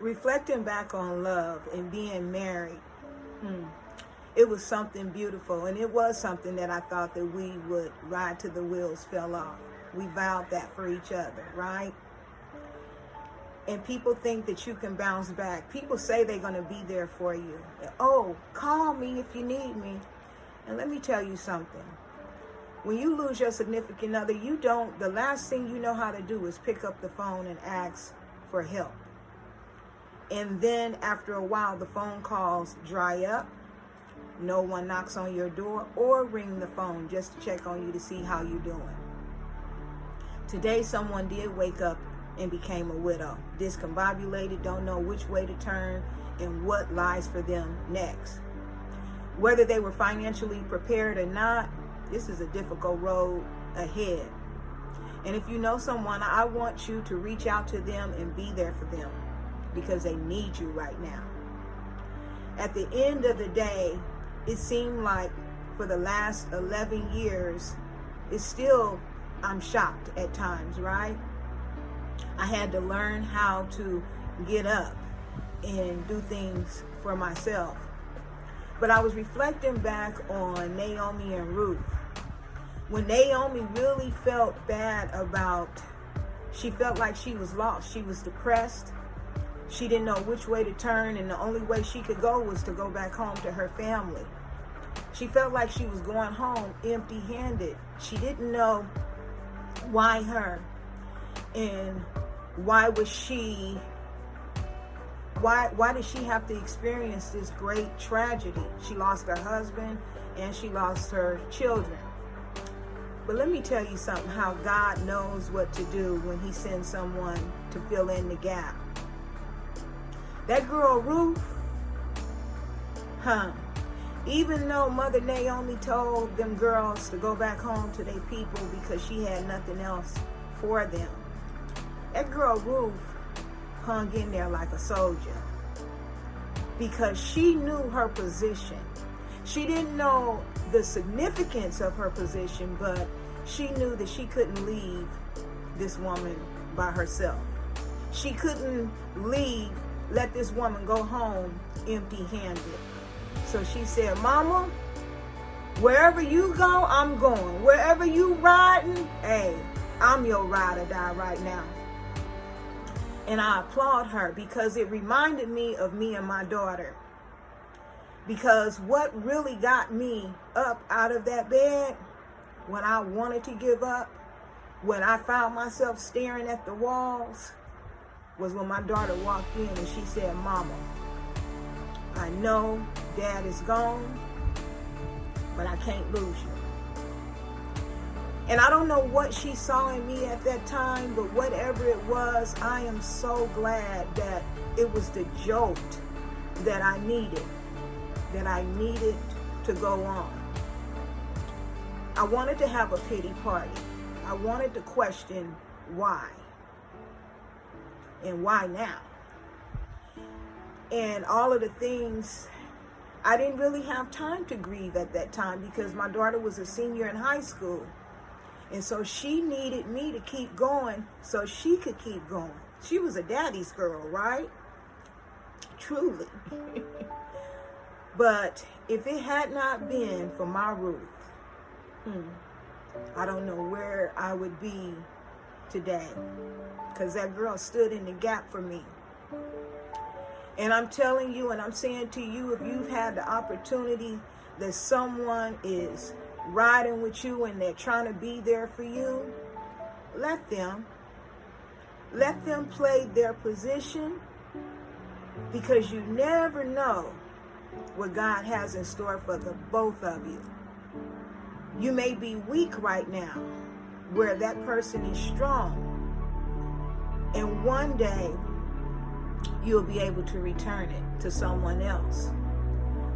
reflecting back on love and being married, it was something beautiful, and it was something that I thought that we would ride till the wheels fell off. We vowed that for each other, right? And people think that you can bounce back. People say they're going to be there for you. Oh, call me if you need me. And let me tell you something. When you lose your significant other, the last thing you know how to do is pick up the phone and ask for help. And then after a while, the phone calls dry up. No one knocks on your door or ring the phone just to check on you to see how you're doing. Today, someone did wake up and became a widow, discombobulated, don't know which way to turn and what lies for them next. Whether they were financially prepared or not, this is a difficult road ahead. And if you know someone, I want you to reach out to them and be there for them because they need you right now. At the end of the day, it seemed like for the last 11 years, I'm shocked at times, right? I had to learn how to get up and do things for myself. But I was reflecting back on Naomi and Ruth. When Naomi really felt bad she felt like she was lost. She was depressed. She didn't know which way to turn, and the only way she could go was to go back home to her family. She felt like she was going home empty-handed. She didn't know why her, and why did she have to experience this great tragedy? She lost her husband and she lost her children. But let me tell you something, how God knows what to do when he sends someone to fill in the gap. That girl Ruth, even though Mother Naomi told them girls to go back home to their people because she had nothing else for them, that girl Ruth hung in there like a soldier because she knew her position. She didn't know the significance of her position, but she knew that she couldn't leave this woman by herself. She couldn't let this woman go home empty-handed. So she said, Mama, wherever you go, I'm going. Wherever you riding, hey, I'm your ride or die right now. And I applaud her because it reminded me of me and my daughter. Because what really got me up out of that bed when I wanted to give up, when I found myself staring at the walls, was when my daughter walked in and she said, Mama, I know Dad is gone, but I can't lose you. And I don't know what she saw in me at that time, but whatever it was, I am so glad that it was the jolt that I needed to go on. I wanted to have a pity party. I wanted to question why. And why now? And all of the things, I didn't really have time to grieve at that time because my daughter was a senior in high school. And so she needed me to keep going so she could keep going. She was a daddy's girl, right? Truly. But if it had not been for my Ruth, I don't know where I would be today. Because that girl stood in the gap for me. And I'm telling you, and I'm saying to you, if you've had the opportunity that someone is riding with you and they're trying to be there for you, let them play their position, because you never know what God has in store for the both of you. You may be weak right now where that person is strong, and one day you'll be able to return it to someone else.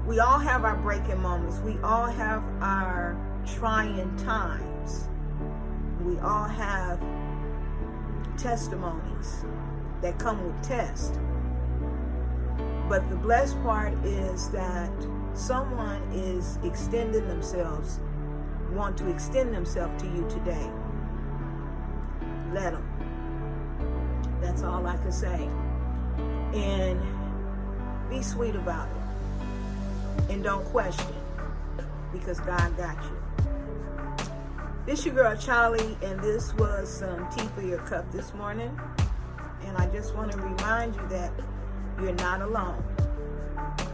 We all have our breaking moments. We all have our trying times. We all have testimonies that come with tests. But the blessed part is that someone is extending themselves, want to extend themselves to you today. Let them. That's all I can say. And be sweet about it. And don't question, because God got you. This your girl Charlie, and this was some tea for your cup this morning. And I just want to remind you that you're not alone.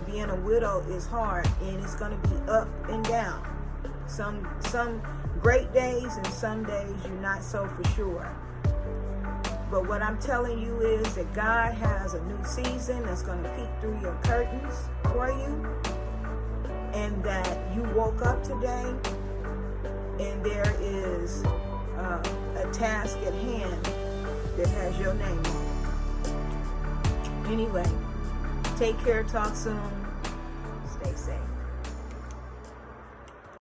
Being a widow is hard, and it's going to be up and down. Some great days, and some days you're not so for sure. But what I'm telling you is that God has a new season that's going to peek through your curtains for you, and that you woke up today and there is a task at hand that has your name on it. Anyway, take care, talk soon, stay safe.